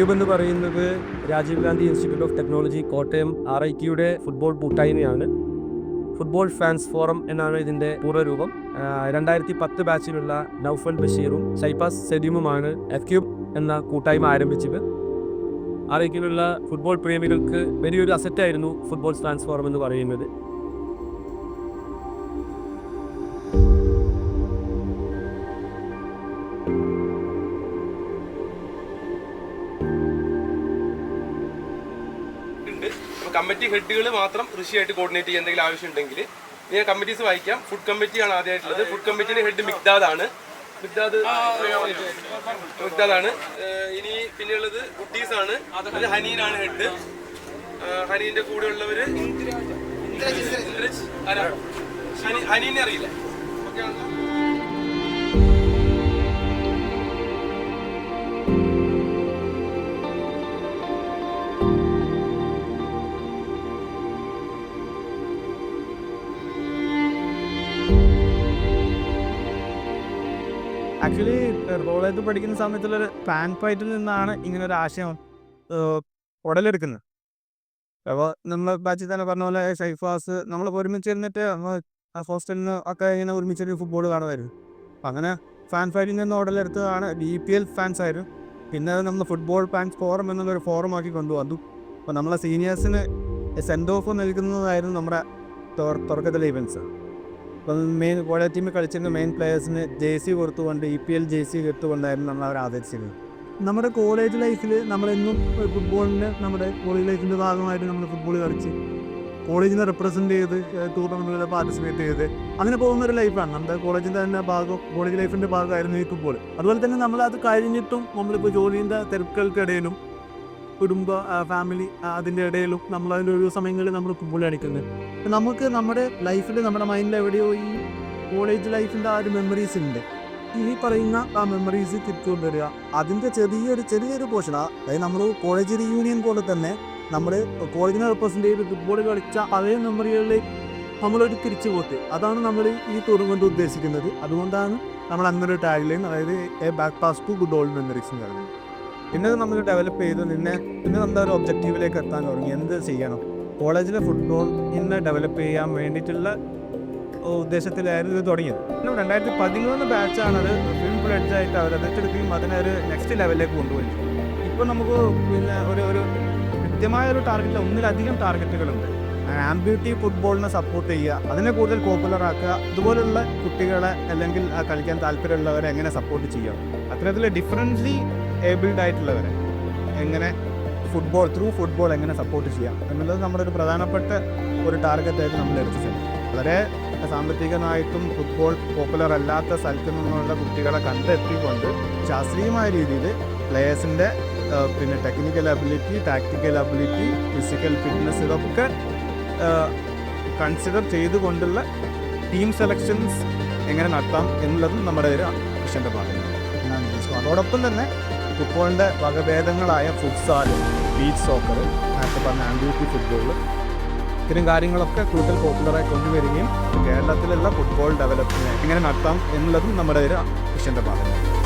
എഫ്ക്യൂബ് എന്ന് പറയുന്നത് Rajiv Gandhi institute of technology Kottayam RITയുടെ ഫുട്ബോൾ കൂട്ടായ്മയാണ്. ഫുട്ബോൾ ഫാൻസ് ഫോറം എന്നാണ് ഇതിൻ്റെ പൂർവ്വരൂപം. 2010 ബാച്ചിലുള്ള നൗഫൽ ബഷീറും ഷൈപ്പാസ് സലീമുമാണ് എഫ്ക്യൂബ് എന്ന കൂട്ടായ്മ ആരംഭിച്ചത്. RITയിലുള്ള ഫുട്ബോൾ പ്രേമികൾക്ക് വലിയൊരു അസറ്റായിരുന്നു ഫുട്ബോൾ ഫാൻസ് ഫോറം എന്ന് പറയുന്നത്. കമ്മിറ്റി ഹെഡുകൾ മാത്രം കൃഷിയായിട്ട് കോർഡിനേറ്റ് ചെയ്യാൻ എന്തെങ്കിലും ആവശ്യമുണ്ടെങ്കിൽ ഞാൻ കമ്മിറ്റീസ് വായിക്കാം. ഫുഡ് കമ്മിറ്റിയാണ് ആദ്യമായിട്ടുള്ളത്. ഫുഡ് കമ്മിറ്റിയുടെ ഹെഡ് മിഗ്ദാദാണ്. ഇനി പിന്നെയുള്ളത് കുട്ടീസാണ്. അത് ഹനീനാണ് ഹെഡ്. ഹനീന്റെ കൂടെ ഉള്ളവര് ഹനീനെ അറിയില്ല. ഓക്കെ ആണല്ലോ. ആക്ച്വലി കോളേജിൽ പഠിക്കുന്ന സമയത്തുള്ളൊരു ഫാൻ ഫൈറ്റിൽ നിന്നാണ് ഇങ്ങനെ ഒരു ആശയം ഉടലെടുക്കുന്നത്. അപ്പോൾ നമ്മൾ ബാച്ചിൽ തന്നെ പറഞ്ഞ പോലെ ഷൈഫാസ് നമ്മൾ ഒരുമിച്ച് ഇരുന്നിട്ട് ഹോസ്റ്റലിൽ നിന്ന് ഒക്കെ ഇങ്ങനെ ഒരുമിച്ചൊരു ഫുട്ബോൾ കാണുമായിരുന്നു. അപ്പം അങ്ങനെ ഫാൻ ഫൈറ്റിൽ നിന്ന് ഉടലെടുത്തതാണ് BPL ഫാൻസ് ആയിരുന്നു. പിന്നെ നമ്മൾ ഫുട്ബോൾ ഫാൻസ് ഫോറം എന്നുള്ളൊരു ഫോറമാക്കി കൊണ്ടുവന്നു. അപ്പോൾ നമ്മളെ സീനിയേഴ്സിന് സെൻഡ് ഓഫ് നൽകുന്നതായിരുന്നു നമ്മുടെ തുടക്കത്തിലെ ഇവൻറ്റ്സ്. അപ്പം മെയിൻ കോളേജ് ടീമിൽ കളിച്ചിരുന്ന മെയിൻ പ്ലെയേഴ്സിന് JC കൊടുത്തുകൊണ്ട് EPL JC എടുത്തുകൊണ്ടായിരുന്നു നമ്മൾ അവർ ആദരിച്ചിരുന്നത്. നമ്മുടെ കോളേജ് ലൈഫിൽ നമ്മളെന്നും ഫുട്ബോളിന് നമ്മുടെ കോളേജ് ലൈഫിൻ്റെ ഭാഗമായിട്ട് നമ്മൾ ഫുട്ബോൾ കളിച്ച് കോളേജിനെ റെപ്രസെൻറ്റ് ചെയ്ത് ടൂർണമെൻറ്റുകളിൽ പാർട്ടിസിപ്പേറ്റ് ചെയ്ത് അങ്ങനെ പോകുന്നൊരു ലൈഫാണ്. നമ്മുടെ കോളേജിൻ്റെ തന്നെ കോളേജ് ലൈഫിൻ്റെ ഭാഗമായിരുന്നു ഈ ഫുട്ബോൾ. അതുപോലെ തന്നെ നമ്മളത് കഴിഞ്ഞിട്ടും നമ്മളിപ്പോൾ ജോലിൻ്റെ തിരക്കുകൾക്കിടയിലും കുടുംബ ഫാമിലി അതിൻ്റെ ഇടയിലും നമ്മളതിൻ്റെ ഒഴിവ് സമയങ്ങളിൽ നമ്മൾ ഫുട്ബോൾ കളിക്കുന്നത്. നമുക്ക് നമ്മുടെ ലൈഫിൽ നമ്മുടെ മൈൻഡിൽ എവിടെയോ ഈ കോളേജ് ലൈഫിൻ്റെ ആ ഒരു മെമ്മറീസ് ഉണ്ട്. ഈ പറയുന്ന ആ മെമ്മറീസ് തിരിച്ചുകൊണ്ടുവരിക, അതിൻ്റെ ചെറിയൊരു പോർഷൻ, അതായത് നമ്മൾ കോളേജ് റീയൂണിയൻ പോലെ തന്നെ നമ്മൾ കോളേജിനെ റെപ്രസെൻ്റ് ചെയ്ത് ഫുട്ബോൾ കളിച്ച അതേ മെമ്മറികളിലേക്ക് നമ്മളൊരു തിരിച്ചു പോക്ക്, അതാണ് നമ്മൾ ഈ ടൂർ കൊണ്ട് ഉദ്ദേശിക്കുന്നത്. അതുകൊണ്ടാണ് നമ്മൾ അങ്ങനെ ഒരു ടാഗ് ലൈൻ, അതായത് a back pass to good old memories എന്ന് പറയുന്നത്. പിന്നെ നമ്മൾ ഡെവലപ്പ് ചെയ്തു. പിന്നെ നമ്മുടെ ഒരു ഒബ്ജക്റ്റീവിലേക്ക് എത്താൻ തുടങ്ങി. എന്ത് ചെയ്യണം, കോളേജിലെ ഫുട്ബോൾ ഇന്ന് ഡെവലപ്പ് ചെയ്യാൻ വേണ്ടിയിട്ടുള്ള ഉദ്ദേശത്തിലായിരുന്നു ഇത് തുടങ്ങിയത്. 2013 ബാച്ചാണ് അത് ഫിലിം ഫ്ലെഡ്ജായിട്ട് അവരത് ഏറ്റെടുക്കുകയും അതിനെ ഒരു നെക്സ്റ്റ് ലെവലിലേക്ക് കൊണ്ടുപോയി. ഇപ്പോൾ നമുക്ക് പിന്നെ ഒരു കൃത്യമായ ഒരു ടാർഗറ്റിൽ ഒന്നിലധികം ടാർഗറ്റുകളുണ്ട്. ആംബ്യൂട്ടി ഫുട്ബോളിനെ സപ്പോർട്ട് ചെയ്യുക, അതിനെ കൂടുതൽ പോപ്പുലർ ആക്കുക, ഇതുപോലുള്ള കുട്ടികളെ അല്ലെങ്കിൽ കളിക്കാൻ താല്പര്യമുള്ളവരെ എങ്ങനെ സപ്പോർട്ട് ചെയ്യുക, അത്തരത്തിൽ ഡിഫറൻ്റ്ലി ഏബിൾഡ് ആയിട്ടുള്ളവരെ എങ്ങനെ ഫുട്ബോൾ എങ്ങനെ സപ്പോർട്ട് ചെയ്യാം എന്നുള്ളത് നമ്മുടെ ഒരു പ്രധാനപ്പെട്ട ഒരു ടാർഗറ്റായിട്ട് നമ്മൾ എടുത്തിട്ടുണ്ട്. വളരെ സാമ്പത്തികമായിട്ടും ഫുട്ബോൾ പോപ്പുലർ അല്ലാത്ത സ്ഥലത്തു നിന്നുള്ള കുട്ടികളെ കണ്ടെത്തിക്കൊണ്ട് ശാസ്ത്രീയമായ രീതിയിൽ പ്ലേയേഴ്സിൻ്റെ പിന്നെ technical ability, tactical ability, physical fitness ഇതൊക്കെ കൺസിഡർ ചെയ്തുകൊണ്ടുള്ള ടീം സെലക്ഷൻസ് എങ്ങനെ നടത്താം എന്നുള്ളതും നമ്മുടെ ഒരു മിഷൻ്റെ ഭാഗമാണ്. അതോടൊപ്പം തന്നെ ഫുട്ബോളിൻ്റെ വകഭേദങ്ങളായ ഫുട്സാൽ, ബീച്ച് സോക്കർ, നേരത്തെ പറഞ്ഞ ആംബ്യൂട്ടി ഫുട്ബോൾ, ഇത്തരം കാര്യങ്ങളൊക്കെ കൂടുതൽ പോപ്പുലറായി കൊണ്ടുവരികയും കേരളത്തിലുള്ള ഫുട്ബോൾ ഡെവലപ്മെൻറ്റ് എങ്ങനെ നടത്താം എന്നുള്ളതും നമ്മുടെ ഒരു മിഷൻ്റെ ഭാഗമാണ്.